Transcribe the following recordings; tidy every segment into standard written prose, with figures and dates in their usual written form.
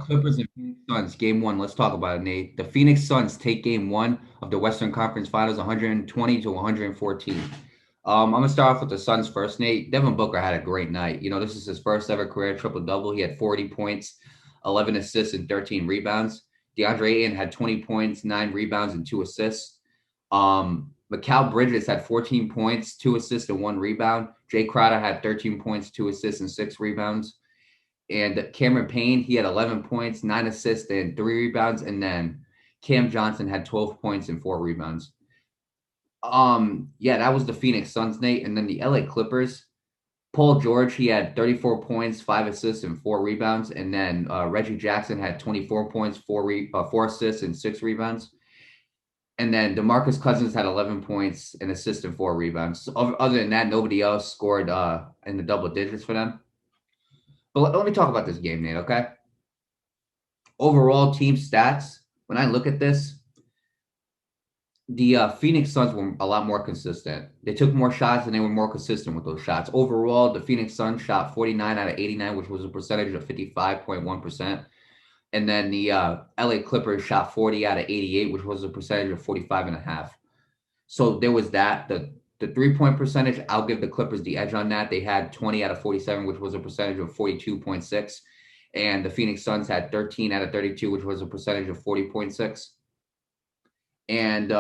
Clippers and Phoenix Suns, game one. Let's talk about it, Nate. The Phoenix Suns take game one of the Western Conference Finals 120 to 114. I'm gonna start off with the Suns first, Nate. Devin Booker had a great night. This is his first ever career triple double. He had 40 points, 11 assists, and 13 rebounds. DeAndre Ayton had 20 points, 9 rebounds, and 2 assists. Mikal Bridges had 14 points, 2 assists, and 1 rebound. Jay Crowder had 13 points, 2 assists, and 6 rebounds. And Cameron Payne, he had 11 points, 9 assists, and 3 rebounds. And then Cam Johnson had 12 points and 4 rebounds. Yeah, that was the Phoenix Suns, Nate. And then the LA Clippers, Paul George, he had 34 points, 5 assists, and 4 rebounds. And then Reggie Jackson had 24 points, 4 assists, and 6 rebounds. And then DeMarcus Cousins had 11 points, an assist, and 4 rebounds. So other than that, nobody else scored in the double digits for them. But let me talk about this game, Nate, okay? Overall team stats, when I look at this, the Phoenix Suns were a lot more consistent. They took more shots and they were more consistent with those shots. Overall, the Phoenix Suns shot 49 out of 89, which was a percentage of 55.1%. And then the LA Clippers shot 40 out of 88, which was a percentage of 45.5. So there was that. The 3-point percentage, I'll give the Clippers the edge on that. They had 20 out of 47, which was a percentage of 42.6. And the Phoenix Suns had 13 out of 32, which was a percentage of 40.6. And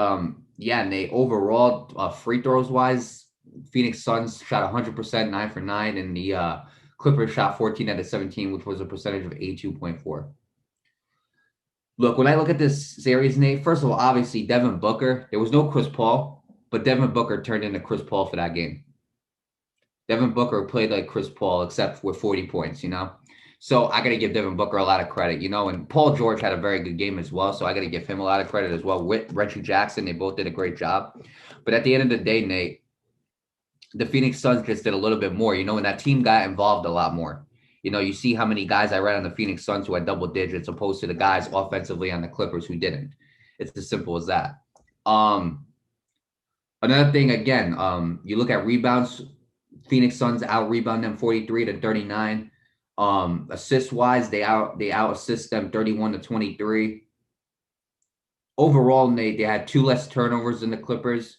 yeah, Nate, overall, free throws wise, Phoenix Suns shot 100%, 9 for 9, and the Clippers shot 14 out of 17, which was a percentage of 82.4. Look, when I look at this series, Nate, first of all, obviously, Devin Booker, there was no Chris Paul, but Devin Booker turned into Chris Paul for that game. Devin Booker played like Chris Paul, except with 40 points. So I got to give Devin Booker a lot of credit, and Paul George had a very good game as well. So I got to give him a lot of credit as well. With Reggie Jackson, they both did a great job. But at the end of the day, Nate, the Phoenix Suns just did a little bit more, and that team got involved a lot more. You see how many guys I read on the Phoenix Suns who had double digits opposed to the guys offensively on the Clippers who didn't. It's as simple as that. Another thing, again, you look at rebounds, Phoenix Suns out rebound them 43 to 39. Assist wise, they out assist them 31 to 23. Overall, they had 2 less turnovers than the Clippers.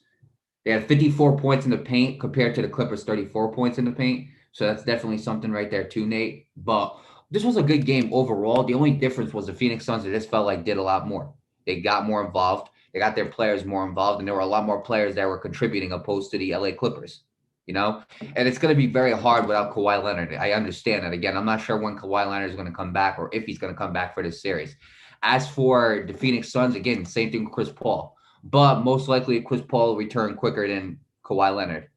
They had 54 points in the paint compared to the Clippers 34 points in the paint. So that's definitely something right there too, Nate. But this was a good game overall. The only difference was the Phoenix Suns, I just felt like, did a lot more. They got more involved. They got their players more involved, and there were a lot more players that were contributing opposed to the LA Clippers. And it's going to be very hard without Kawhi Leonard. I understand that. Again, I'm not sure when Kawhi Leonard is going to come back or if he's going to come back for this series. As for the Phoenix Suns, again, same thing with Chris Paul. But most likely Chris Paul will return quicker than Kawhi Leonard,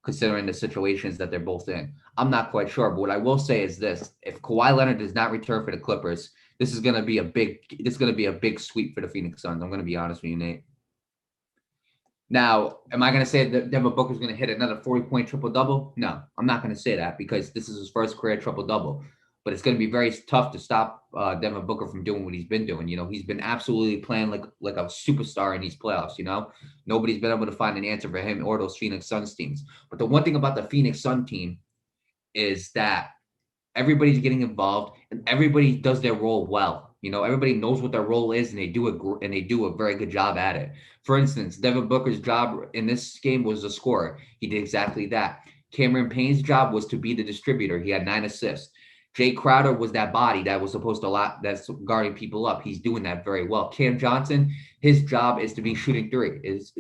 considering the situations that they're both in. I'm not quite sure, but what I will say is this: if Kawhi Leonard does not return for the Clippers, this is going to be a big sweep for the Phoenix Suns. I'm going to be honest with you, Nate. Now, am I going to say that Devin Booker is going to hit another 40-point triple-double? No, I'm not going to say that because this is his first career triple-double. But it's going to be very tough to stop Devin Booker from doing what he's been doing. He's been absolutely playing like a superstar in these playoffs. Nobody's been able to find an answer for him or those Phoenix Suns teams. But the one thing about the Phoenix Sun team is that everybody's getting involved and everybody does their role well. Everybody knows what their role is and they do a very good job at it. For instance, Devin Booker's job in this game was a scorer. He did exactly that. Cameron Payne's job was to be the distributor. He had 9 assists. Jay Crowder was that body that was supposed to that's guarding people up. He's doing that very well. Cam Johnson, his job is to be shooting three, is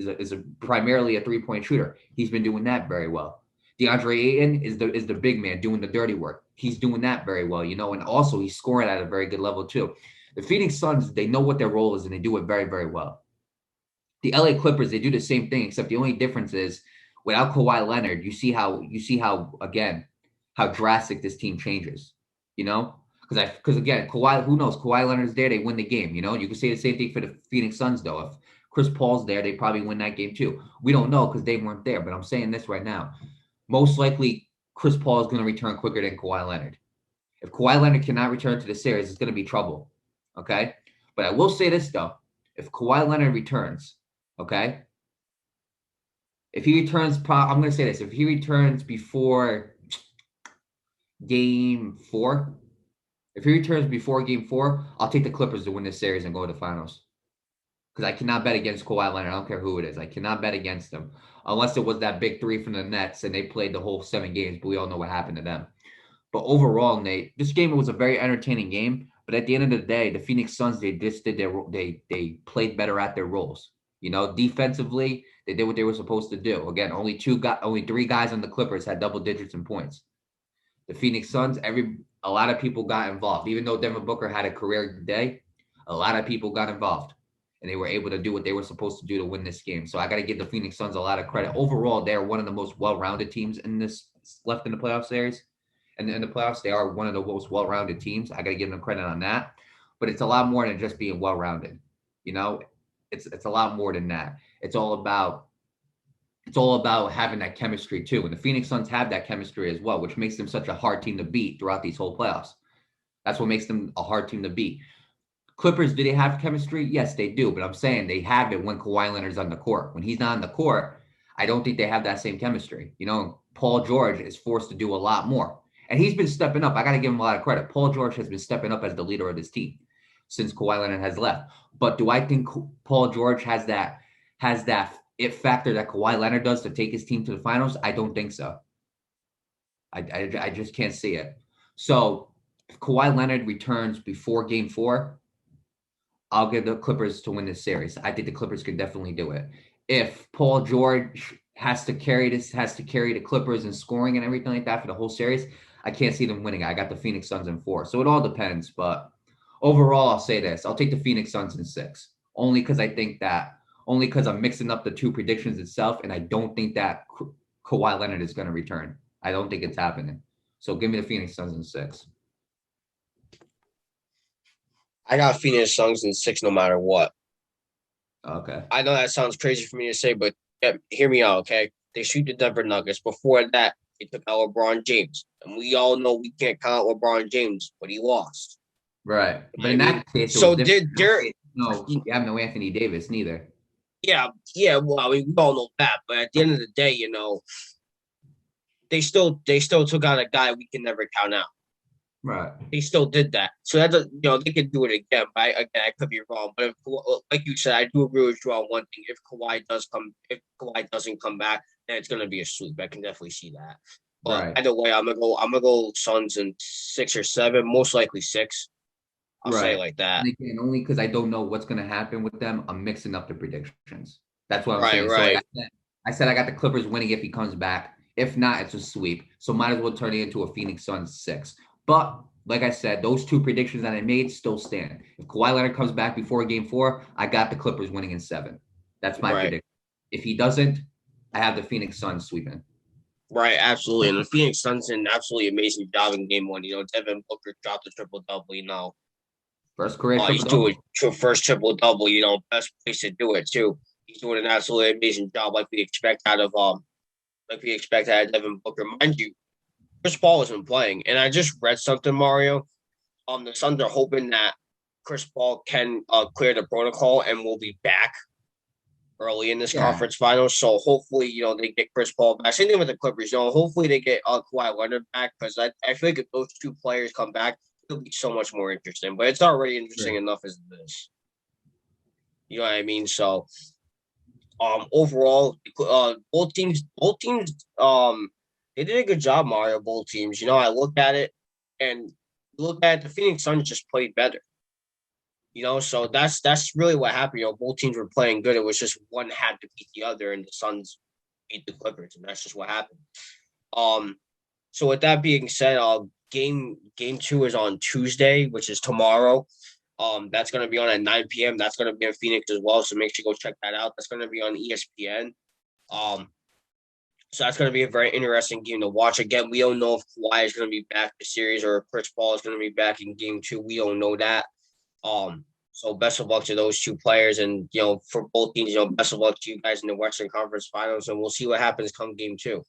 primarily a 3-point shooter. He's been doing that very well. DeAndre Ayton is the big man doing the dirty work. He's doing that very well, and also he's scoring at a very good level too. The Phoenix Suns, they know what their role is and they do it very, very well. The LA Clippers, they do the same thing, except the only difference is without Kawhi Leonard, you see how again, how drastic this team changes. Because again, Kawhi, who knows? Kawhi Leonard's there, they win the game. You can say the same thing for the Phoenix Suns, though. If Chris Paul's there, they probably win that game too. We don't know because they weren't there, but I'm saying this right now. Most likely, Chris Paul is going to return quicker than Kawhi Leonard. If Kawhi Leonard cannot return to the series, it's going to be trouble. Okay? But I will say this, though. If Kawhi Leonard returns, okay? If he returns, I'm going to say this. If he returns before game 4, If he returns before game 4, I'll take the Clippers to win this series and go to the finals. Because I cannot bet against Kawhi Leonard. I don't care who it is. I cannot bet against them. Unless it was that big 3 from the Nets and they played the whole 7 games, but we all know what happened to them. But overall, Nate, this game was a very entertaining game. But at the end of the day, the Phoenix Suns, they just did they played better at their roles. Defensively, they did what they were supposed to do. Again, only 3 guys on the Clippers had double digits in points. The Phoenix Suns, a lot of people got involved. Even though Devin Booker had a career day, a lot of people got involved. And they were able to do what they were supposed to do to win this game. So I got to give the Phoenix Suns a lot of credit. Overall, they're one of the most well-rounded teams left in the playoff series. And in the playoffs, they are one of the most well-rounded teams. I got to give them credit on that. But it's a lot more than just being well-rounded. It's a lot more than that. It's all about having that chemistry too. And the Phoenix Suns have that chemistry as well, which makes them such a hard team to beat throughout these whole playoffs. That's what makes them a hard team to beat. Clippers, do they have chemistry? Yes, they do. But I'm saying they have it when Kawhi Leonard's on the court. When he's not on the court, I don't think they have that same chemistry. Paul George is forced to do a lot more. And he's been stepping up. I got to give him a lot of credit. Paul George has been stepping up as the leader of this team since Kawhi Leonard has left. But do I think Paul George has that it factor that Kawhi Leonard does to take his team to the finals? I don't think so. I just can't see it. So if Kawhi Leonard returns before game 4, I'll give the Clippers to win this series. I think the Clippers could definitely do it. If Paul George has to carry the Clippers in scoring and everything like that for the whole series, I can't see them winning. I got the Phoenix Suns in 4. So it all depends. But overall, I'll say this. I'll take the Phoenix Suns in 6. Only because I'm mixing up the 2 predictions itself, and I don't think that Kawhi Leonard is going to return. I don't think it's happening. So give me the Phoenix Suns in 6. I got Phoenix Suns in 6 no matter what. Okay. I know that sounds crazy for me to say, but hear me out, okay? They shoot the Denver Nuggets. Before that, they took out LeBron James. And we all know we can't count LeBron James, but he lost. Right. But in that case, so there, you have no Anthony Davis neither. Yeah. Well, we all know that. But at the end of the day, they still took out a guy we can never count out. Right. They still did that. So that they could do it again. But I could be wrong. But like you said, I do agree with you on one thing. If Kawhi doesn't come back, then it's gonna be a sweep. I can definitely see that. But either way, I'm gonna go Suns in 6 or 7, most likely 6. I'll say it like that. And again, only because I don't know what's gonna happen with them, I'm mixing up the predictions. That's what I'm saying. Right. So I said I got the Clippers winning if he comes back. If not, it's a sweep. So might as well turn it into a Phoenix Suns 6. But like I said, those 2 predictions that I made still stand. If Kawhi Leonard comes back before game 4, I got the Clippers winning in 7. That's my prediction. If he doesn't, I have the Phoenix Suns sweeping. Right, absolutely. And the Phoenix Suns did an absolutely amazing job in game 1. Devin Booker dropped a triple-double, First career triple-double. He's doing first triple-double, best place to do it, too. He's doing an absolutely amazing job like we expect out of Devin Booker. Mind you, Chris Paul isn't playing. And I just read something, Mario. The Suns are hoping that Chris Paul can clear the protocol and will be back early in this conference final. So hopefully, they get Chris Paul back. Same thing with the Clippers. Hopefully they get Kawhi Leonard back, because I feel like if those 2 players come back, it'll be so much more interesting. But it's already interesting enough as it is. You know what I mean? So overall, both teams they did a good job, Mario, both teams. I look at it, and the Phoenix Suns just played better. So that's really what happened. Both teams were playing good. It was just one had to beat the other, and the Suns beat the Clippers, and that's just what happened. So with that being said, game 2 is on Tuesday, which is tomorrow. That's going to be on at 9 p.m. That's going to be in Phoenix as well, so make sure you go check that out. That's going to be on ESPN. So that's going to be a very interesting game to watch. Again, we don't know if Kawhi is going to be back in the series or if Chris Paul is going to be back in game 2. We don't know that. So best of luck to those 2 players, and for both teams, best of luck to you guys in the Western Conference Finals, and we'll see what happens come game 2.